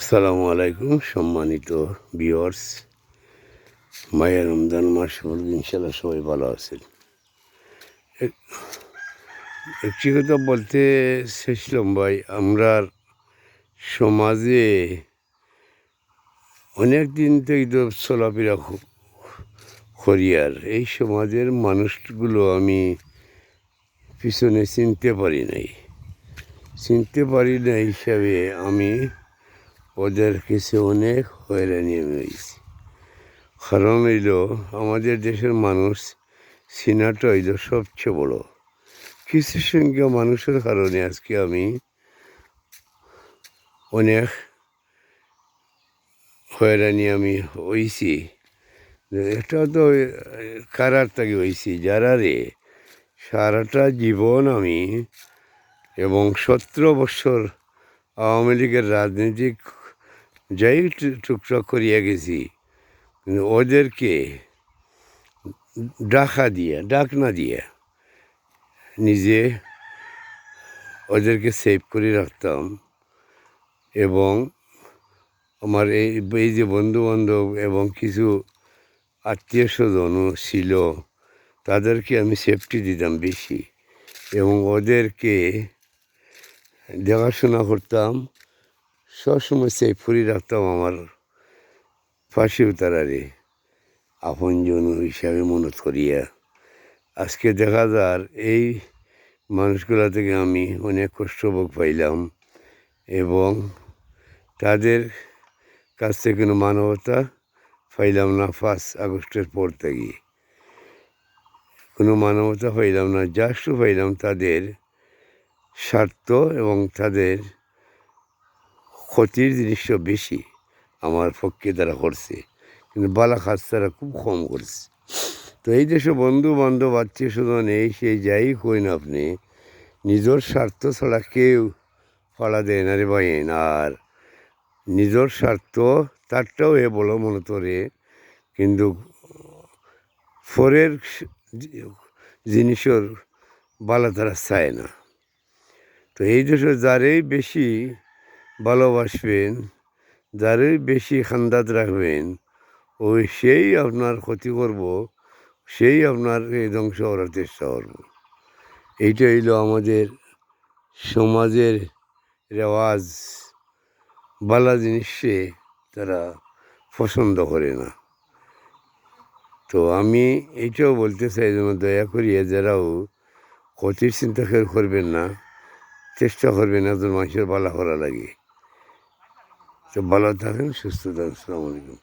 আসসালামু আলাইকুম সম্মানিত ভিউয়ার্স। মাহে রমজান মাস বলব ইনশাল্লাহ সবাই ভালো আছেন। এক- একটি কথা বলতে চেয়েছিলাম ভাই, আমরা সমাজে অনেক দিন থেকে তো চলাফেরা করি, আর এই সমাজের মানুষগুলো আমি পিছনে চিনতে পারি নাই হিসাবে আমি ওদের কাছে অনেক হয়রানি হয়েছি। কারণ হইল আমাদের দেশের মানুষ চিনাটা হইল সবচেয়ে বড়। কিছু সংখ্যা মানুষের কারণে আজকে আমি অনেক হয়রানি হয়েছি। এটা তো কারার থেকে হয়েছি যারা রে সারাটা জীবন আমি এবং 17 বছর আওয়ামী লীগের রাজনীতিক যাই টুকটাক করিয়া গেছি, কিন্তু ওদেরকে ডাক না দিয়ে নিজে ওদেরকে সেভ করে রাখতাম। এবং আমার এই যে বন্ধুবান্ধব এবং কিছু আত্মীয় স্বজনও ছিল, তাদেরকে আমি সেফটি দিতাম বেশি এবং ওদেরকে দেখাশোনা করতাম, সবসময় সেভ করে রাখতাম আমার পাশেও তারারে আপনজন হিসাবে মনে করিয়া। আজকে দেখা যার এই মানুষগুলা থেকে আমি অনেক কষ্ট ভোগ পাইলাম এবং তাদের কাছ থেকে কোনো মানবতা পাইলাম না। 5 আগস্টের পর থেকে কোনো মানবতা পাইলাম না, জাস্ট পাইলাম তাদের স্বার্থ এবং তাদের ক্ষতির জিনিসটা বেশি আমার পক্ষে তারা করছে, কিন্তু বালা কাজ তারা খুব কম করছে। তো এই দেশে বন্ধু বান্ধব আত্মীয় স্বজন এই সেই যাই কই না আপনি, নিজের স্বার্থ ছাড়া কেউ ফাড়া দেয় না রে বাইন। আর নিজের স্বার্থ তারটাও বলো মনে তোরে, কিন্তু পরের জিনিসের বালা তারা চায় না। তো এই দেশে যারাই বেশি ভালোবাসবেন, যারাই বেশি খান্দাত রাখবেন, সেই আপনার ক্ষতি করব, সেই আপনার ধ্বংস করার চেষ্টা করব। এইটা হইল আমাদের সমাজের রেওয়াজ। বালা জিনিসে তারা পছন্দ করে না। তো আমি এইটাও বলতে চাই যেন দয়া করিয়া যারাও ক্ষতির চিন্তা করবেন না, চেষ্টা করবেন একজন মানুষের ভালো করা লাগে। তো ভালো থাকেন, সুস্থ থাকেন। আসসালামু আলাইকুম।